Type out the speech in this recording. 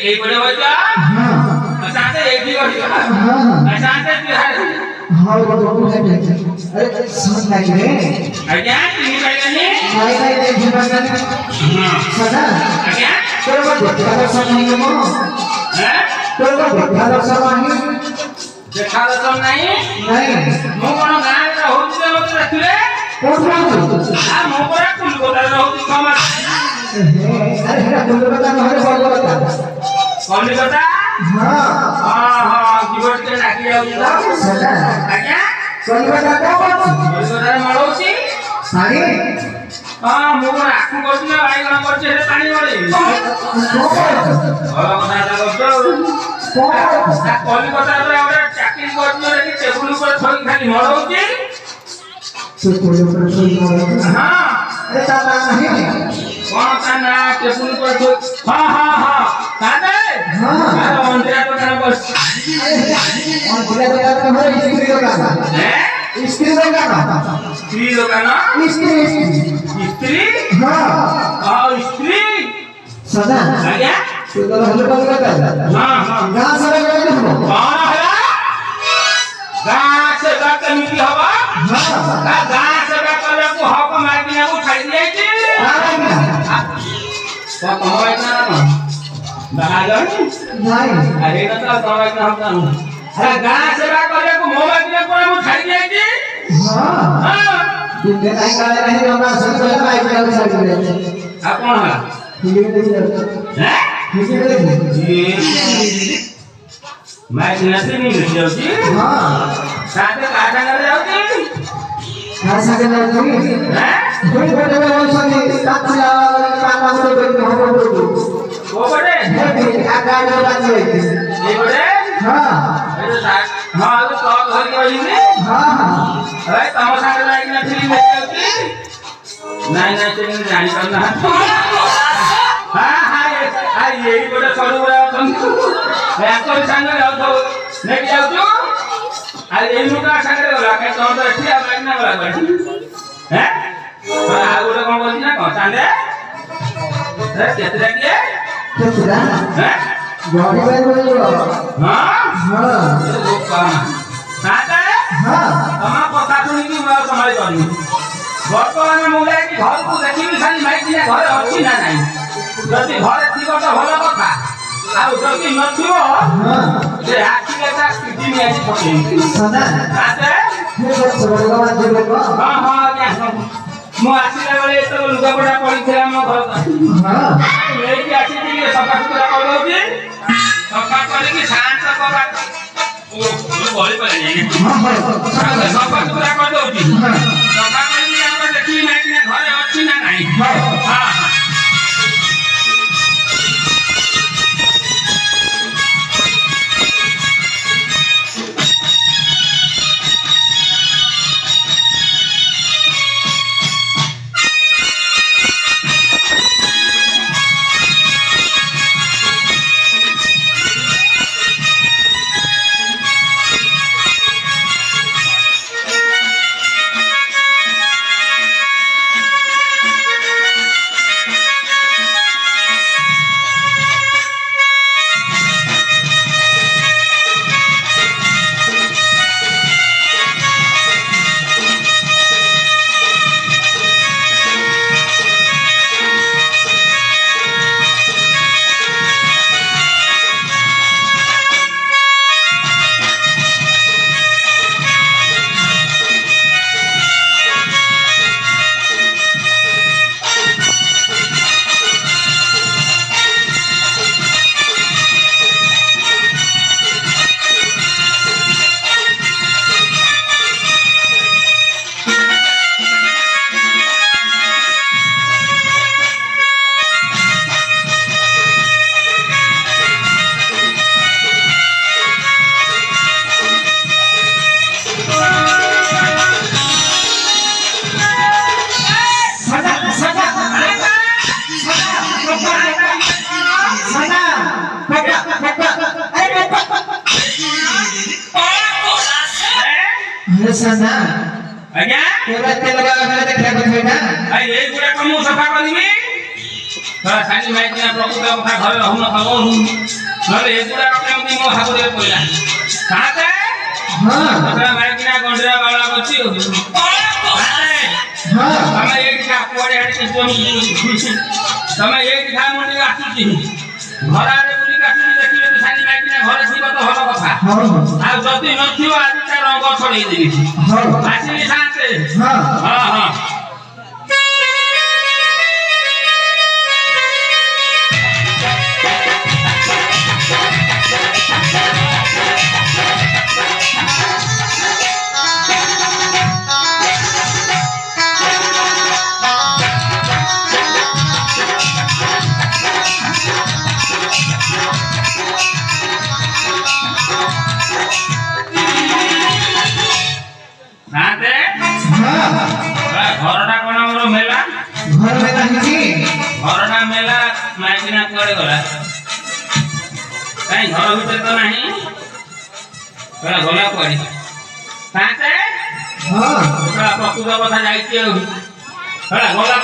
एक बड़े हो जा अचानक एक ही हो गया अचानक बिहार हां वो तो है अरे समझ नहीं रे अज्ञा नहीं नहीं नहीं जीवन में सदा अज्ञा तेरे को देखा सब नहीं मो हैं तेरे को देखा सब नहीं देखा सब नहीं नहीं मो कोन गाय रा होती होती रखले कौन आ मो कोरा कुल गोदा रहउती कमा अरे हेरा बोल बता हमारे बोल बता कौन बता हां हां हां कीबोर्ड के लागी जाऊ सदा अज्ञा कौन बता कौन गोदा मळौची साड़ी हां मो आखु करछि ना भाई गण करछि हे पानी मळे भला କଥା करछो कलिकता रे हमरा चाकरी करछि रे टेबुल पर थई खाली मळौची तो कोई ऊपर कोई नहीं हां अरे ताला नहीं कौन सा ना टेबुल पर तो हां हां हां कादे हां अरे मंदिरा तो ना बस और बोला तो हमारे स्त्री दुकान हैं स्त्री दुकान स्त्री दुकान स्त्री स्त्री हां हां स्त्री सदा आज्ञा तो हल्ले बोल बता हां हां गांव सारा गए हो कौन है गांव से बात मिली हवा हां गांव से बात करे को हक मांगी ना उठाई दिए छी तो कमाई ना ना बाहर नहीं अरे ना तो कमाई ना हम अरे गांव से बात करे को मोबाइल में कोई उठाई दिए छी हां हां दिन नहीं काले नहीं होगा सब पहले बाइक में चल गए आप कौन है ठीक है हैं किसी ने मैं नसे नहीं मिल जाऊंगी हां साथे काटा कर जाऊंगी ऐसा के नहीं हैं कोई बड़े बड़े संगी काटला कामा तो कोई हो वो बड़े है आकार में बात है ये बड़े हां अरे साथ हां तो घर के वही में हां अरे तमाशा कर एक ना फिल्म में जाऊंगी नहीं नहीं चेंज जानी करना हां हां यही बड़े छोड़ो बड़ा एक तो संग जाओ तो नहीं जाओ तो अरे ये मुका संग गला के तो ठीक है मैं ना गला बैठ हैं और आ गोटे कोन बोलछि ना कोन चांदे अरे केतरा के कितना हैं गाड़ी में बोलो हां हां लोग का साथे हां तमा कथा सुनी कि मैं संभाली करनी वर्तमान मोला कि घर को देखि खाली माइक दिया घर अछि ना नहीं जति घर थिबो तो भलो कथा आ जति नथिबो हां जे आखि लेता स्थिति में आछि पके सदा साथे ये सब बड़ा बात जो लोग हां हां क्या मो आसीला बेले तो लुगा पड़ा पड़ीଥିଲା मो घर हां लेके आसी कि सफा सुतरा कर दउची सफा करे कि शांत करा ओ बड़ी पड़े नहीं हां सफा सुतरा कर दउची सफा करे कि हम देखि ना कि घरे अछि ना नहीं हां हे सना आज्ञा केवल तेल लगा के देखा को थैना आई ए गुडा कमु सफा करबी तोरा खाली माइक ना प्रकृत कथा घर रहु न खाओ नले ए गुडा केमती मो हाथ रे पइला काते हां तोरा माइक ना गंडरा बाला करछि हां तमे एक का कोडे हट के तमे एक खा मुंडी आछुछि घरा रे बुली काटुनी देखिले तो खाली माइक ना घरे छिबा तो हलो कथा हां आ जति नथियो आज ता रंग छड़ेई देबी हां आछिली साथे हां हां हां नाते हां घरटा कोन हमरो मेला घर में नहीं घरटा मेला माइकिना करे गला काई घर भीतर तो नहीं गला गला पड़ी नाते हां प्रकृत कथा जाईती गला गला